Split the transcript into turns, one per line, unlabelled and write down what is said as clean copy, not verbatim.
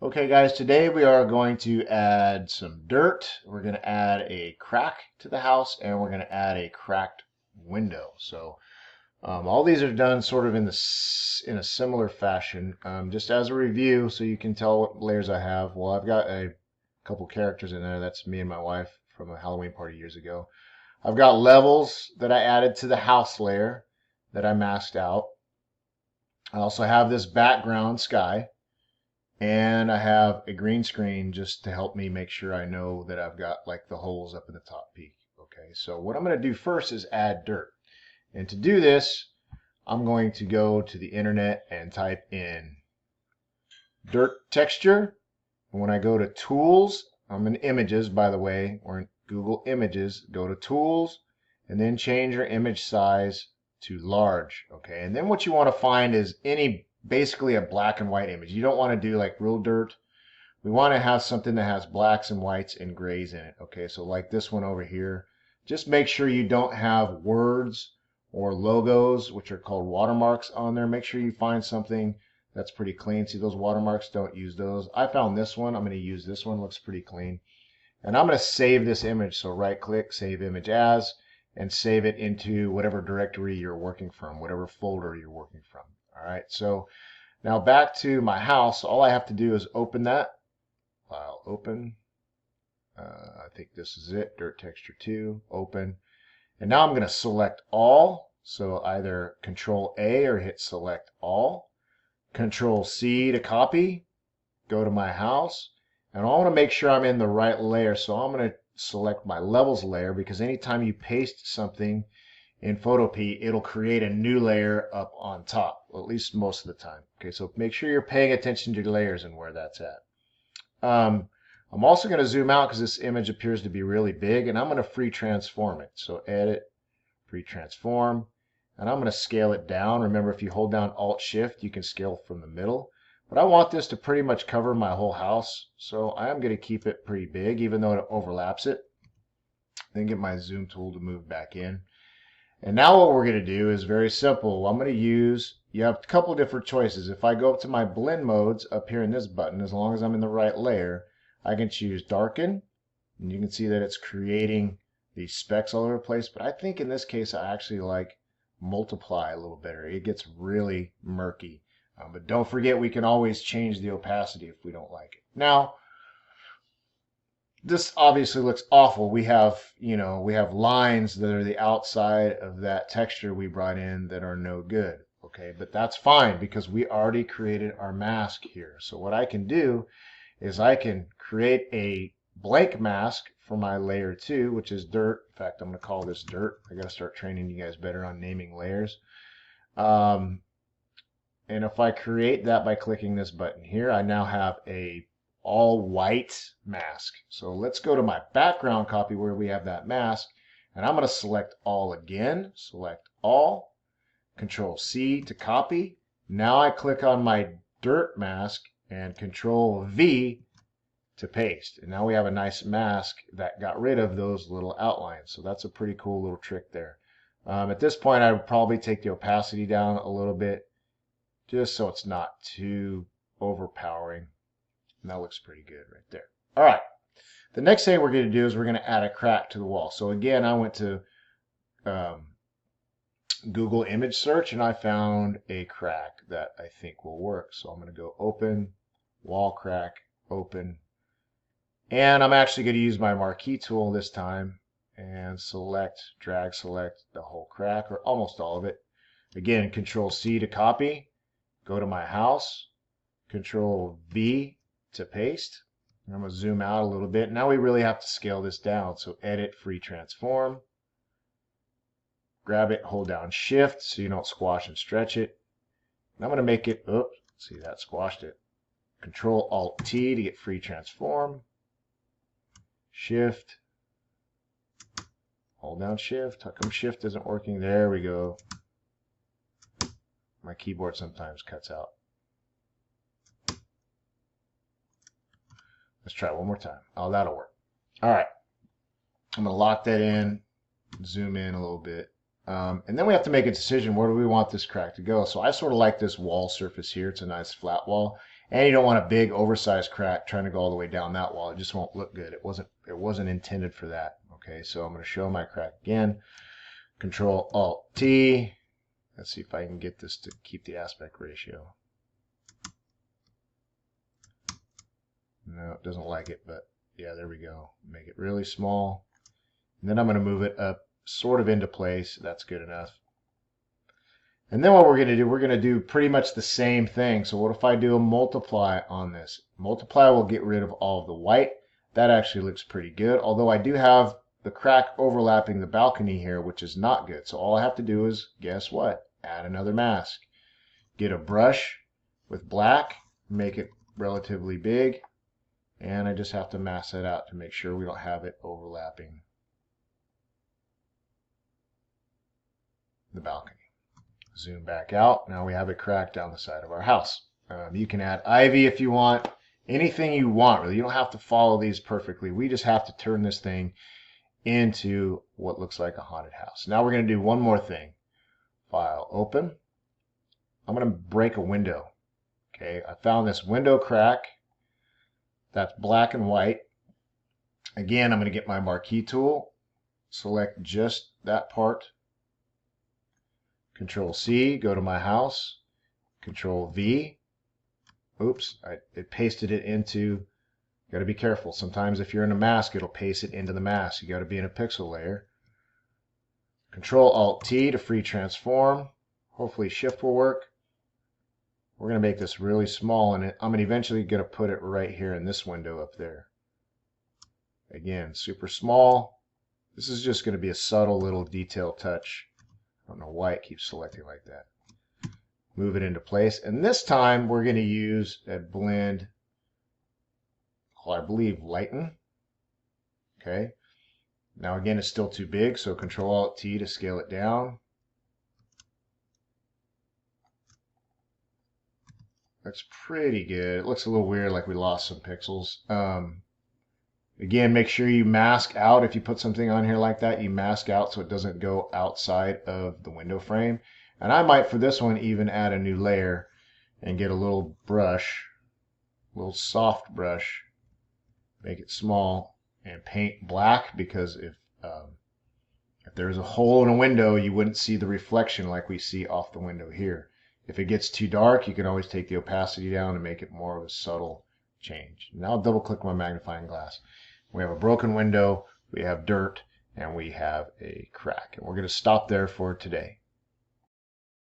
Okay guys, today we are going to add some dirt. We're going to add a crack to the house and we're going to add a cracked window. So all these are done sort of in a similar fashion. Just as a review so you can tell what layers I have. Well, I've got a couple characters in there. That's me and my wife from a Halloween party years ago. I've got levels that I added to the house layer that I masked out. I also have this background sky. And I have a green screen just to help me make sure I know that I've got like the holes up in the top peak. Okay, so what I'm going to do first is add dirt. And to do this, I'm going to go to the internet and type in dirt texture. And when I go to tools, I'm in images, by the way, or in Google Images, go to tools and then change your image size to large. Okay, and then what you want to find is basically a black and white image. You don't want to do like real dirt. We want to have something that has blacks and whites and grays in it. Okay, so like this one over here, just make sure you don't have words or logos, which are called watermarks, on there. Make sure you find something that's pretty clean. See those watermarks? Don't use those. I found this one. I'm going to use this one. Looks pretty clean. And I'm going to save this image. So right click, save image as, and save it into whatever directory you're working from, whatever folder you're working from. All right, so now back to my house. All I have to do is open that. File, open. I think this is it. Dirt texture 2, open. And now I'm going to select all. So either Control A or hit select all. Control C to copy. Go to my house. And I want to make sure I'm in the right layer. So I'm going to select my levels layer, because anytime you paste something in Photopea, it'll create a new layer up on top, well, at least most of the time. Okay, so make sure you're paying attention to layers and where that's at. I'm also going to zoom out because this image appears to be really big, and I'm going to free transform it. So edit, free transform, and I'm going to scale it down. Remember, if you hold down Alt Shift, you can scale from the middle. But I want this to pretty much cover my whole house, so I am going to keep it pretty big, even though it overlaps it. Then get my zoom tool to move back in. And now what we're going to do is very simple. I'm going to use, you have a couple different choices. If I go up to my blend modes up here in this button, as long as I'm in the right layer, I can choose darken, and you can see that it's creating these specks all over the place. But I think in this case, I actually like multiply a little better. It gets really murky. But don't forget, we can always change the opacity if we don't like it. Now, this obviously looks awful. We have, we have lines that are the outside of that texture we brought in that are no good. Okay, but that's fine because we already created our mask here. So what I can do is I can create a blank mask for my layer 2, which is dirt. In fact, I'm going to call this dirt. I got to start training you guys better on naming layers. And if I create that by clicking this button here, I now have a all white mask. So let's go to my background copy where we have that mask, and I'm going to select all again. Select all, Control C to copy. Now I click on my dirt mask and Control V to paste. And now we have a nice mask that got rid of those little outlines. So that's a pretty cool little trick there. At this point, I would probably take the opacity down a little bit just so it's not too overpowering. And that looks pretty good right there. All right. The next thing we're going to do is we're going to add a crack to the wall. So again, I went to Google image search and I found a crack that I think will work. So I'm going to go open, wall crack, open. And I'm actually going to use my marquee tool this time and drag select the whole crack, or almost all of it. Again, Control C to copy. Go to my house, Control V to paste. I'm going to zoom out a little bit. Now we really have to scale this down. So edit, free transform. Grab it, hold down Shift so you don't squash and stretch it. And I'm going to make it, oops, see that squashed it. Control Alt T to get free transform. Shift. Hold down Shift. How come Shift isn't working? There we go. My keyboard sometimes cuts out. Let's try it one more time. Oh, that'll work. All right. I'm going to lock that in, zoom in a little bit. And then we have to make a decision, where do we want this crack to go? So I sort of like this wall surface here. It's a nice flat wall. And you don't want a big oversized crack trying to go all the way down that wall. It just won't look good. It wasn't intended for that. Okay, so I'm going to show my crack again. Control Alt T. Let's see if I can get this to keep the aspect ratio. No, it doesn't like it, but yeah, there we go. Make it really small. And then I'm going to move it up sort of into place. That's good enough. And then what we're going to do pretty much the same thing. So what if I do a multiply on this? Multiply will get rid of all of the white. That actually looks pretty good, although I do have the crack overlapping the balcony here, which is not good. So all I have to do is, guess what? Add another mask. Get a brush with black, make it relatively big, and I just have to mask that out to make sure we don't have it overlapping the balcony. Zoom back out. Now we have a crack down the side of our house. You can add ivy if you want. Anything you want, really. You don't have to follow these perfectly. We just have to turn this thing into what looks like a haunted house. Now we're going to do one more thing. File, open. I'm going to break a window. Okay, I found this window crack that's black and white. Again, I'm going to get my marquee tool, select just that part. Control C, go to my house. Control V. Oops, it pasted it into. Got to be careful. Sometimes if you're in a mask, it'll paste it into the mask. You got to be in a pixel layer. Control Alt T to free transform. Hopefully Shift will work. We're going to make this really small, and I'm eventually going to put it right here in this window up there. Again, super small. This is just going to be a subtle little detail touch. I don't know why it keeps selecting like that. Move it into place, and this time we're going to use a blend, I believe lighten. Okay. Now again, it's still too big, so Control Alt T to scale it down. That's pretty good. It looks a little weird, like we lost some pixels. Again, make sure you mask out. If you put something on here like that, you mask out so it doesn't go outside of the window frame. And I might, for this one, even add a new layer and get a little brush, a little soft brush, make it small, and paint black, because if there's a hole in a window, you wouldn't see the reflection like we see off the window here. If it gets too dark, you can always take the opacity down and make it more of a subtle change. Now I'll double click my magnifying glass. We have a broken window, we have dirt, and we have a crack. And we're going to stop there for today.